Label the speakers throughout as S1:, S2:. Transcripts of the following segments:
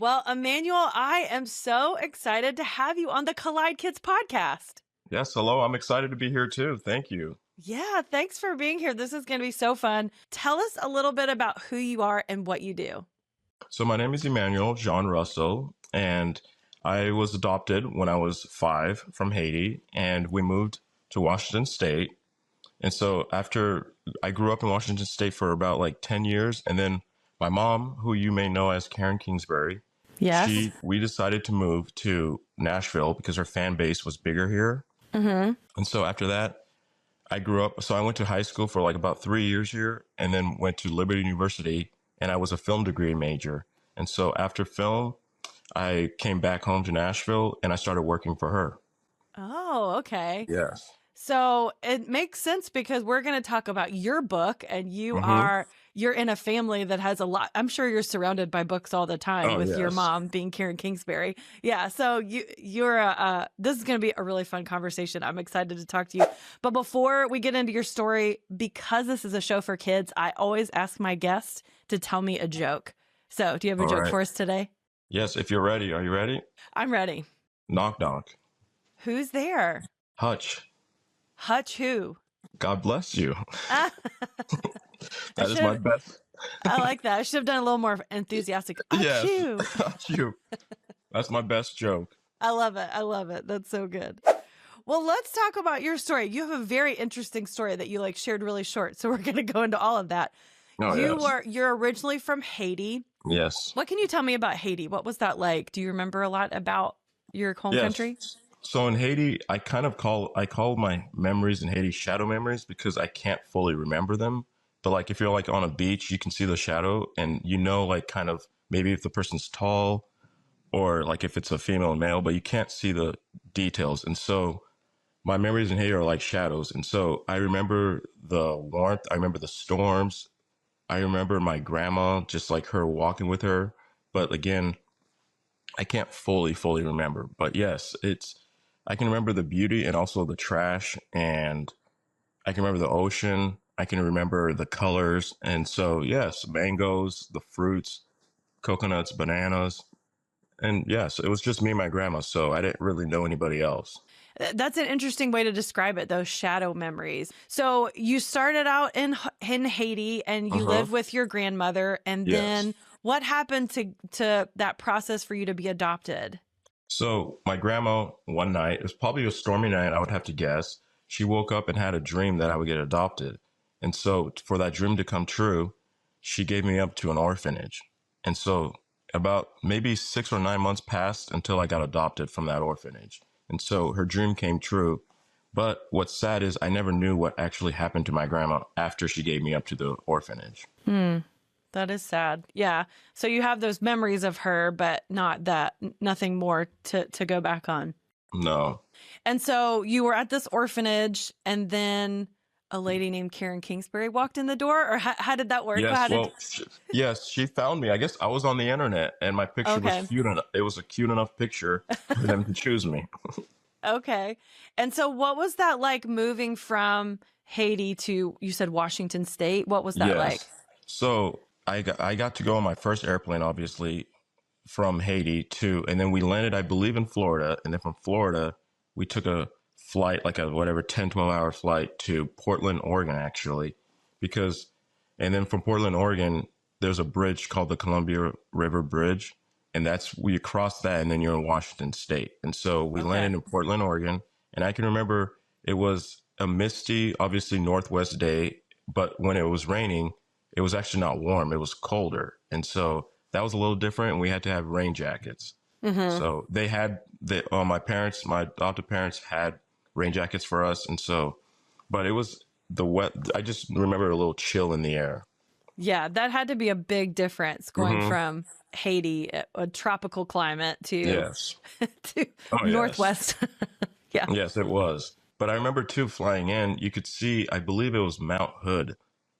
S1: Well, Emmanuel, I am so excited to have you on the Collide Kids podcast.
S2: Yes, hello. I'm excited to be here too. Thank you.
S1: Yeah, thanks for being here. This is going to be so fun. Tell us a little bit about who you are and what you do.
S2: So my name is Emmanuel Jean Russell, and I was adopted when I was 5 from Haiti, and we moved to Washington State. And so after I grew up in Washington State for about like 10 years, and then my mom, who you may know as Karen Kingsbury,
S1: Yes.
S2: we decided to move to Nashville because her fan base was bigger here. And so after that, I grew up. So I went to high school for like about 3 years here and then went to Liberty University, and I was a film degree major. And so after film, I came back home to Nashville and I started working for her.
S1: Oh, okay.
S2: Yes.
S1: So it makes sense because we're going to talk about your book, and
S2: Mm-hmm.
S1: you're in a family that has a lot. I'm sure you're surrounded by books all the time
S2: Oh,
S1: with your
S2: yes.
S1: mom being Karen Kingsbury. Yeah. So this is going to be a really fun conversation. I'm excited to talk to you. But before we get into your story, because this is a show for kids, I always ask my guests to tell me a joke. So do you have a
S2: All
S1: joke
S2: right.
S1: for us today?
S2: Yes, if you're ready. Are you ready?
S1: I'm ready.
S2: Knock, knock.
S1: Who's there?
S2: Hutch.
S1: Hutch who?
S2: God bless you.
S1: I
S2: That is my
S1: should
S2: best.
S1: I like that. I should have done a little more enthusiastic.
S2: Yes.
S1: Achoo.
S2: Hutch you. That's my best joke.
S1: I love it. I love it. That's so good. Well, let's talk about your story. You have a very interesting story that you shared really short. So we're going to go into all of that.
S2: Oh, yes.
S1: You're originally from Haiti.
S2: Yes.
S1: What can you tell me about Haiti? What was that like? Do you remember a lot about your home country?
S2: Yes. So in Haiti, I call my memories in Haiti shadow memories because I can't fully remember them. But like if you're like on a beach, you can see the shadow and you know like kind of maybe if the person's tall or like if it's a female and male, but you can't see the details. And so my memories in Haiti are like shadows. And so I remember the warmth, I remember the storms, I remember my grandma, just like her walking with her. But again, I can't fully remember. But yes, I can remember the beauty and also the trash, and I can remember the ocean. I can remember the colors. And so, yes, mangoes, the fruits, coconuts, bananas. And yes, it was just me and my grandma. So I didn't really know anybody else.
S1: That's an interesting way to describe it, those shadow memories. So you started out in Haiti and you
S2: Uh-huh.
S1: live with your grandmother. And
S2: Yes.
S1: then what happened to that process for you to be adopted?
S2: So my grandma, one night, it was probably a stormy night, I would have to guess. She woke up and had a dream that I would get adopted. And so for that dream to come true, she gave me up to an orphanage. And so about maybe 6 or 9 months passed until I got adopted from that orphanage. And so her dream came true. But what's sad is I never knew what actually happened to my grandma after she gave me up to the orphanage.
S1: That is sad. Yeah. So you have those memories of her, but nothing more to go back on.
S2: No.
S1: And so you were at this orphanage, and then a lady named Karen Kingsbury walked in the door, or how did that work?
S2: Yes, yes, she found me. I guess I was on the internet and my picture was
S1: Okay.
S2: cute enough. It was a cute enough picture for them to choose me.
S1: Okay. And so what was that like moving from Haiti to, you said Washington State? What was that like?
S2: Yes. So I got to go on my first airplane, obviously, from Haiti to, and then we landed, I believe, in Florida. And then from Florida, we took a flight, like a whatever, 10, 12 hour flight to Portland, Oregon, actually, because, and then from Portland, Oregon, there's a bridge called the Columbia River Bridge. And that's, we cross that and then you're in Washington State. And so we
S1: Okay.
S2: landed in Portland, Oregon. And I can remember it was a misty, obviously northwest day, but when it was raining, it was actually not warm. It was colder. And so that was a little different. And we had to have rain jackets. So they had my adopted parents had rain jackets for us. And so, but it was the wet. I just remember a little chill in the air.
S1: Yeah, that had to be a big difference going
S2: Hmm.
S1: from Haiti, a tropical climate, to
S2: Yes.
S1: to
S2: Oh, yes.
S1: Northwest. Yeah.
S2: Yes, it was. But I remember too flying in, you could see, I believe it was Mount Hood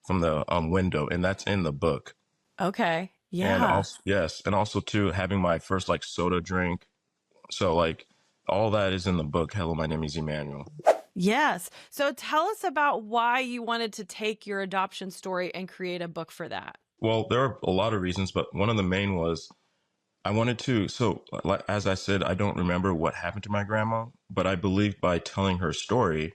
S2: from the window, and that's in the book.
S1: Okay.
S2: And
S1: Yeah.
S2: also, yes, and also too having my first like soda drink. So like all that is in the book. Hello, my name is Emmanuel.
S1: Yes. So tell us about why you wanted to take your adoption story and create a book for that.
S2: Well, there are a lot of reasons, but one of the main was I wanted to, so as I said, I don't remember what happened to my grandma, but I believe by telling her story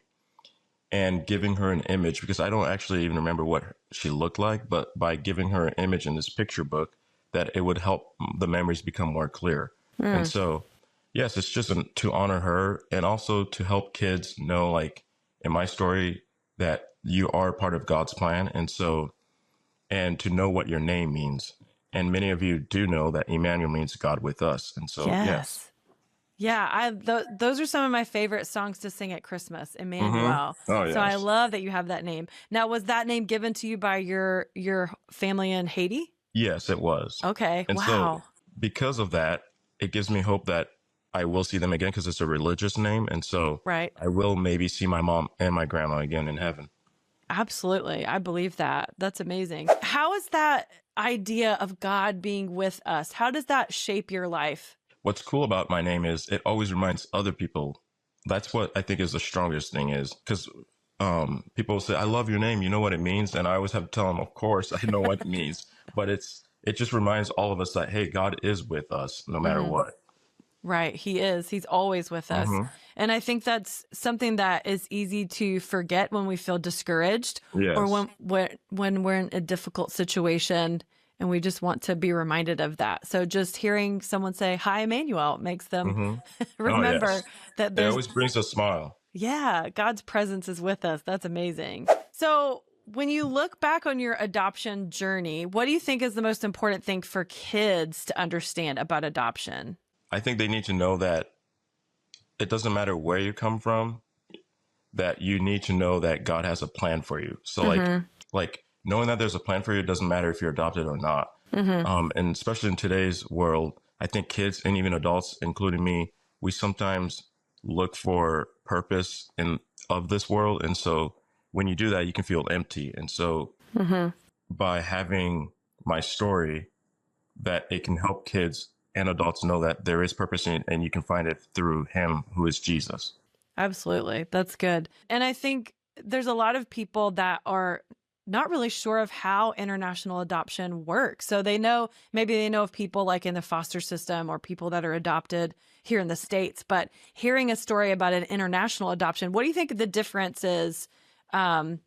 S2: and giving her an image, because I don't actually even remember what she looked like, but by giving her an image in this picture book, that it would help the memories become more clear. And
S1: Mm.
S2: so, yes, it's just to honor her and also to help kids know, like in my story, that you are part of God's plan. And so, and to know what your name means. And many of you do know that Emmanuel means God with us. And so, yes.
S1: Yes. Yeah, those are some of my favorite songs to sing at Christmas,
S2: Mm-hmm.
S1: Emmanuel.
S2: Oh,
S1: So I
S2: yes.
S1: love that you have that name. Now, was that name given to you by your family in Haiti?
S2: Yes, it was.
S1: Okay.
S2: And so,
S1: Wow.
S2: because of that, it gives me hope that I will see them again because it's a religious name. And so,
S1: Right.
S2: I will maybe see my mom and my grandma again in heaven.
S1: Absolutely. I believe that. That's amazing. How is that idea of God being with us? How does that shape your life?
S2: What's cool about my name is it always reminds other people. That's what I think is the strongest thing is because people say, I love your name. You know what it means? And I always have to tell them, of course, I know what it means. But it just reminds all of us that, hey, God is with us no matter
S1: Hmm.
S2: what.
S1: Right. He is. He's always with us.
S2: Hmm.
S1: And I think that's something that is easy to forget when we feel discouraged or
S2: Yes.
S1: when we're in a difficult situation and we just want to be reminded of that. So just hearing someone say, "Hi, Emmanuel," makes them
S2: Hmm. Oh,
S1: remember
S2: yes.
S1: that
S2: It
S1: there's,
S2: always brings a smile.
S1: yeah, God's presence is with us. That's amazing. So when you look back on your adoption journey, what do you think is the most important thing for kids to understand about adoption?
S2: I think they need to know that it doesn't matter where you come from, that you need to know that God has a plan for you. So
S1: Mm-hmm.
S2: like knowing that there's a plan for you, it doesn't matter if you're adopted or not.
S1: Mm-hmm.
S2: And especially in today's world, I think kids and even adults, including me, we sometimes look for purpose in of this world. And so when you do that, you can feel empty. And so
S1: Mm-hmm.
S2: by having my story, that it can help kids and adults know that there is purpose in it and you can find it through him who is Jesus.
S1: Absolutely. That's good. And I think there's a lot of people that are not really sure of how international adoption works. So maybe they know of people like in the foster system or people that are adopted here in the States, but hearing a story about an international adoption, what do you think the difference is in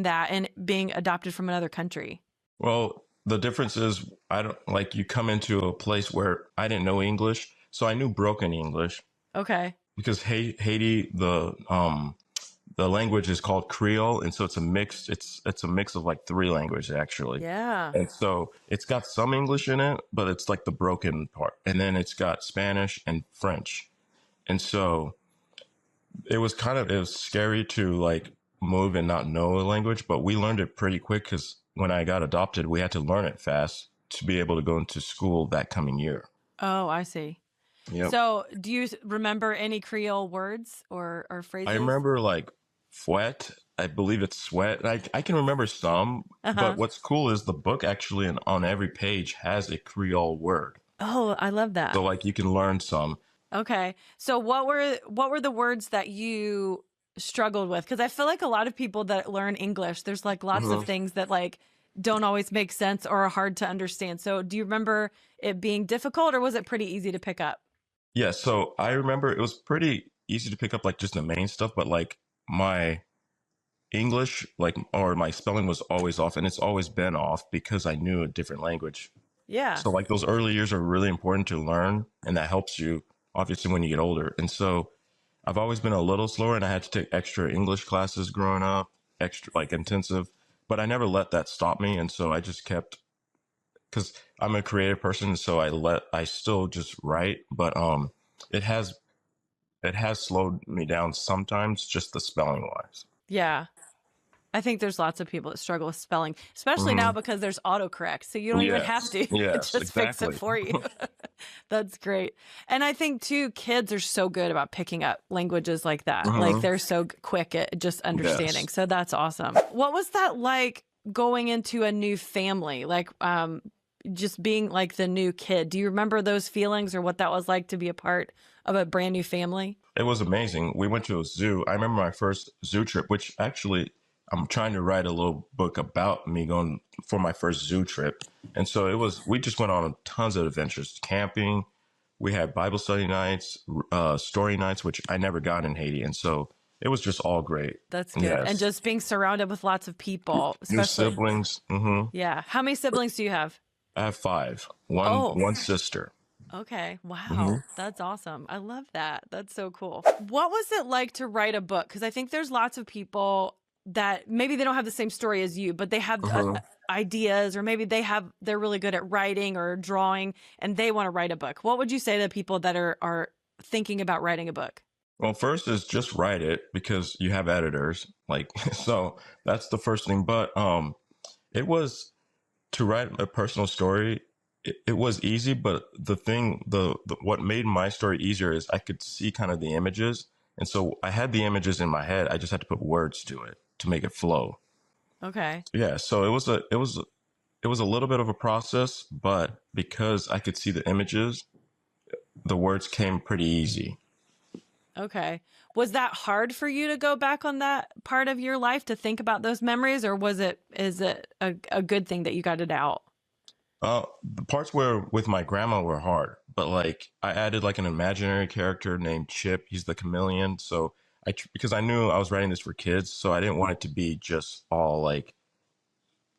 S1: that and being adopted from another country?
S2: Well, the difference is I don't like you come into a place where I didn't know English, so I knew broken English
S1: Okay.
S2: because Haiti the language is called Creole, and so it's a mix of like three languages actually.
S1: Yeah.
S2: And so it's got some English in it, but it's like the broken part. And then it's got Spanish and French. And so it was scary to like move and not know a language, but we learned it pretty quick because when I got adopted, we had to learn it fast to be able to go into school that coming year.
S1: Oh, I see.
S2: Yep.
S1: So do you remember any Creole words or
S2: I
S1: phrases?
S2: remember like fouet. I believe it's sweat. I can remember some, but
S1: Uh-huh.
S2: what's cool is the book actually on every page has a Creole word.
S1: Oh, I love
S2: So
S1: that.
S2: like you can learn some.
S1: Okay. So what were the words that you struggled with? Because I feel like a lot of people that learn English, there's like lots of
S2: Hmm.
S1: things that like don't always make sense or are hard to understand. So do you remember it being difficult or was it pretty easy to pick up?
S2: Yeah, so I remember it was pretty easy to pick up like just the main stuff, but like my English, like, or my spelling was always off, and it's always been off because I knew a different language.
S1: Yeah.
S2: So, like, those early years are really important to learn, and that helps you obviously when you get older. And so, I've always been a little slower, and I had to take extra English classes growing up, extra like intensive, but I never let that stop me. And so, I just kept because I'm a creative person, so I still just write, but it has it has slowed me down sometimes, just the spelling wise.
S1: Yeah. I think there's lots of people that struggle with spelling, especially now
S2: Hmm.
S1: because there's autocorrect. So you don't even have
S2: Yes,
S1: to. It
S2: yes,
S1: just fix it
S2: exactly.
S1: for you. That's great. And I think too, kids are so good about picking up languages like that. Like
S2: Hmm.
S1: they're so quick at just understanding.
S2: Yes.
S1: So that's awesome. What was that like going into a new family? Like just being like the new kid. Do you remember those feelings or what that was like to be a part of a brand new family?
S2: It was amazing. We went to a zoo. I remember my first zoo trip, which actually I'm trying to write a little book about me going for my first zoo trip. And so we just went on tons of adventures, camping. We had Bible study nights, story nights, which I never got in Haiti. And so it was just all great.
S1: That's good. And
S2: Yes.
S1: just being surrounded with lots of people,
S2: New
S1: especially.
S2: siblings. Hmm.
S1: Yeah. How many siblings do you have?
S2: I have five,
S1: Oh,
S2: one sister.
S1: okay.
S2: Hmm.
S1: Wow. That's awesome. I love that. That's so cool. What was it like to write a book? Because I think there's lots of people that maybe they don't have the same story as you, but they have
S2: Hmm.
S1: ideas, or maybe they're really good at writing or drawing and they want to write a book. What would you say to people that are thinking about writing a book?
S2: Well, first is just write it because you have editors. Like, so that's the first thing. But it was to write a personal story. It was easy, but the what made my story easier is I could see kind of the images, and so I had the images in my head. I just had to put words to it to make it flow.
S1: Okay.
S2: Yeah, so it was a little bit of a process, but because I could see the images, the words came pretty easy.
S1: Okay. Was that hard for you to go back on that part of your life to think about those memories, or is it a good thing that you got it out?
S2: The parts where with my grandma were hard, but like I added like an imaginary character named Chip. He's the chameleon. So because I knew I was writing this for kids, so I didn't want it to be just all like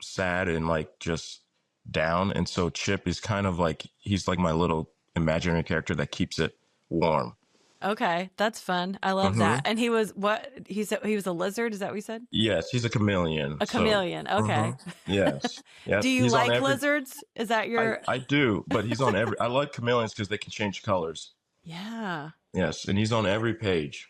S2: sad and like just down. And so Chip is kind of like he's like my little imaginary character that keeps it warm.
S1: Okay, that's fun. I love that.
S2: Hmm.
S1: And he was what he said he was a lizard, is that what you said?
S2: Yes, he's a chameleon.
S1: A
S2: So,
S1: chameleon.
S2: hmm,
S1: Okay.
S2: yes,
S1: Do
S2: yes,
S1: you
S2: he's on
S1: like
S2: every.
S1: lizards? Is that your
S2: I do, but he's on every. I like chameleons because they can change colors.
S1: Yeah.
S2: Yes, and he's on every page.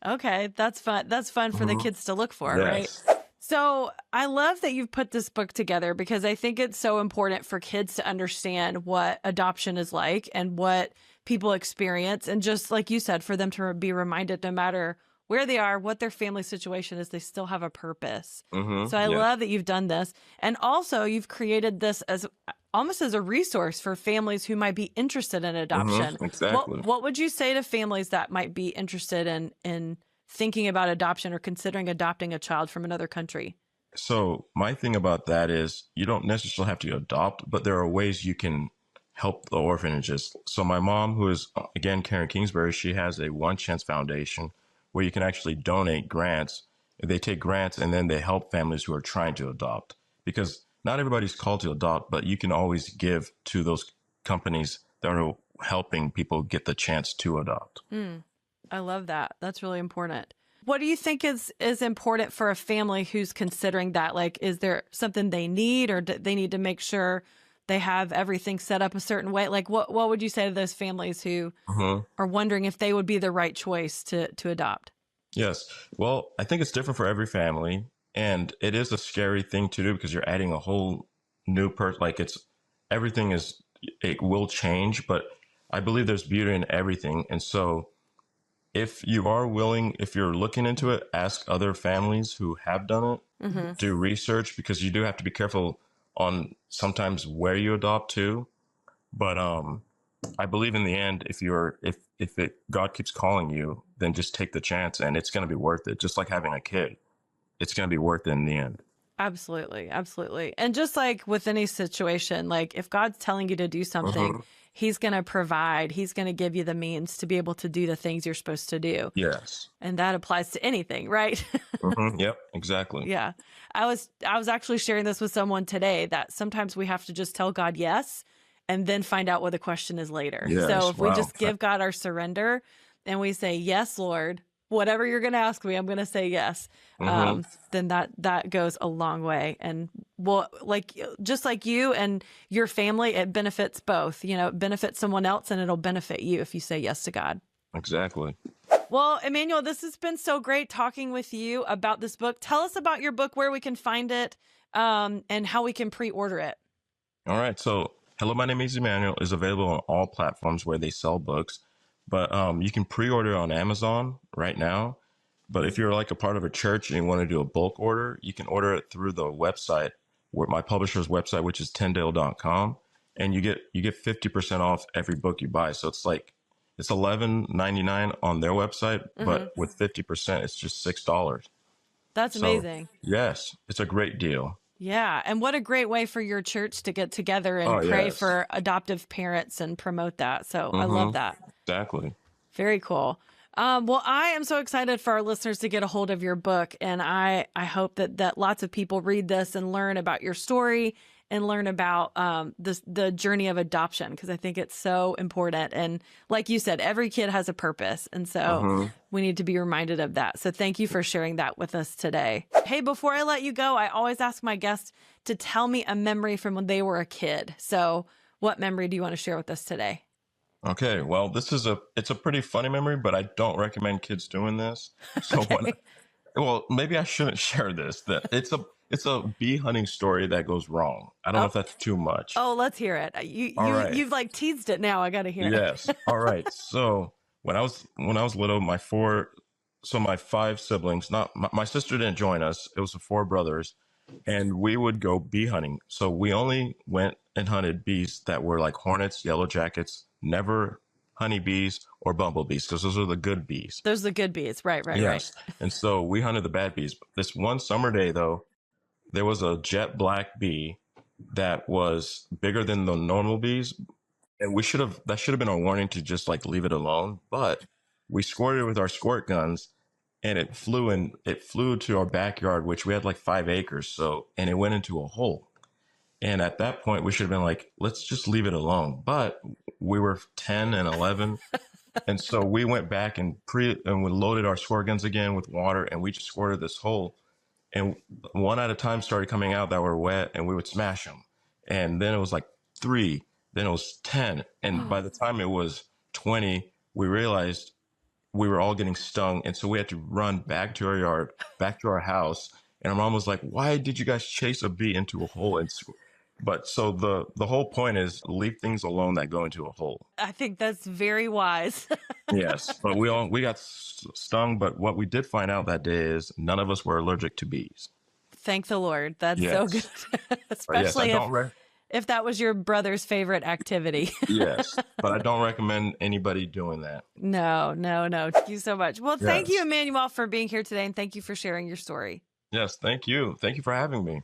S1: Okay, that's fun. That's fun for the
S2: Hmm.
S1: kids to look for, right?
S2: Yes.
S1: So I love that you've put this book together because I think it's so important for kids to understand what adoption is like and what people experience. And just like you said, for them to be reminded no matter where they are, what their family situation is, they still have a purpose.
S2: Hmm.
S1: So I
S2: Yes.
S1: love that you've done this. And also, you've created this as almost as a resource for families who might be interested in
S2: Hmm.
S1: adoption.
S2: Exactly.
S1: What would you say to families that might be interested in thinking about adoption or considering adopting a child from another country?
S2: So my thing about that is you don't necessarily have to adopt, but there are ways you can help the orphanages. So my mom, who is again Karen Kingsbury, she has a One Chance Foundation where you can actually donate grants. They take grants and then they help families who are trying to adopt because not everybody's called to adopt, but you can always give to those companies that are helping people get the chance to adopt.
S1: Mm, I love that. That's really important. What do you think is important for a family who's considering that? Like, is there something they need, or do they need to make sure they have everything set up a certain way? Like, what would you say to those families who
S2: Mhm.
S1: are wondering if they would be the right choice to adopt?
S2: Yes. Well, I think it's different for every family. And it is a scary thing to do because you're adding a whole new person. Like everything is, it will change, but I believe there's beauty in everything. And so if you are willing, if you're looking into it, ask other families who have done it,
S1: Mm-hmm.
S2: do research because you do have to be careful on sometimes where you adopt to. But I believe in the end, if it God keeps calling you, then just take the chance, and it's going to be worth it. Just like having a kid, it's going to be worth it in the end.
S1: Absolutely. Absolutely. And just like with any situation, like if God's telling you to do something,
S2: Hmm.
S1: he's going to provide, he's going to give you the means to be able to do the things you're supposed to do.
S2: Yes.
S1: And that applies to anything, right?
S2: Hmm. Yep. Exactly.
S1: Yeah. I was actually sharing this with someone today that sometimes we have to just tell God yes and then find out what the question is later. So
S2: Yes.
S1: if we
S2: Wow.
S1: just give God our surrender and we say, "Yes, Lord, whatever you're going to ask me, I'm going to say yes."
S2: Hmm.
S1: Then that goes a long way. And well, like just like you and your family, it benefits both. You know, it benefits someone else and it'll benefit you if you say yes to God.
S2: Exactly.
S1: Well, Emmanuel, this has been so great talking with you about this book. Tell us about your book, where we can find it, and how we can pre-order it.
S2: All right. So, Hello, My Name is Emmanuel is available on all platforms where they sell books, but you can pre-order on Amazon right now. But if you're like a part of a church and you want to do a bulk order, you can order it through the website, where my publisher's website, which is tyndale.com, and you get 50% off every book you buy. So it's $11.99 on their website,
S1: Hmm.
S2: but with 50%, it's just $6.
S1: That's
S2: So
S1: amazing.
S2: yes, it's a great deal.
S1: Yeah. And what a great way for your church to get together and
S2: Oh
S1: pray
S2: yes.
S1: for adoptive parents and promote that. So I love
S2: Mm-hmm.
S1: that.
S2: Exactly.
S1: Very cool. Well, I am so excited for our listeners to get a hold of your book, and I hope that lots of people read this and learn about your story and learn about the journey of adoption, because I think it's so important. And like you said, every kid has a purpose, and so
S2: Mm-hmm.
S1: we need to be reminded of that. So thank you for sharing that with us today. Hey, before I let you go, I always ask my guests to tell me a memory from when they were a kid. So what memory do you want to share with us today?
S2: Okay, well, it's a pretty funny memory, but I don't recommend kids doing this. So when
S1: Okay.
S2: well, maybe I shouldn't share this. That it's a bee hunting story that goes wrong. I don't know
S1: Oh,
S2: if that's too much.
S1: oh, let's hear it.
S2: All right.
S1: You've like teased it now. I got to hear it.
S2: Yes. All right. So when I was little, my five siblings, not my sister didn't join us. It was the four brothers, and we would go bee hunting. So we only went and hunted bees that were like hornets, yellow jackets, never honeybees or bumblebees, because those are the good bees.
S1: Those are the good bees. Right, right, right.
S2: Yes. And so we hunted the bad bees. This one summer day, though, there was a jet black bee that was bigger than the normal bees. And that should have been a warning to just like leave it alone. But we squirted it with our squirt guns, and it flew to our backyard, which we had like 5 acres. So, and it went into a hole. And at that point, we should have been like, let's just leave it alone. But we were 10 and 11. And so we went back and we loaded our squirt guns again with water, and we just squirted this hole. And one at a time started coming out that were wet, and we would smash them. And then it was like three, then it was 10. And by the time it was 20, we realized we were all getting stung. And so we had to run back to our yard, back to our house. And our mom was like, why did you guys chase a bee into a hole? But so the whole point is leave things alone that go into a hole.
S1: I think that's very wise.
S2: Yes, but we got stung. But what we did find out that day is none of us were allergic to bees.
S1: Thank the Lord. That's so good.
S2: Yes, but yes, I
S1: Especially
S2: don't.
S1: if that was your brother's favorite activity.
S2: Yes, but I don't recommend anybody doing that.
S1: No, no, no. Thank you so much. Well, thank you,
S2: Yes,
S1: Emmanuel, for being here today, and thank you for sharing your story.
S2: yes. Thank you. Thank you for having me.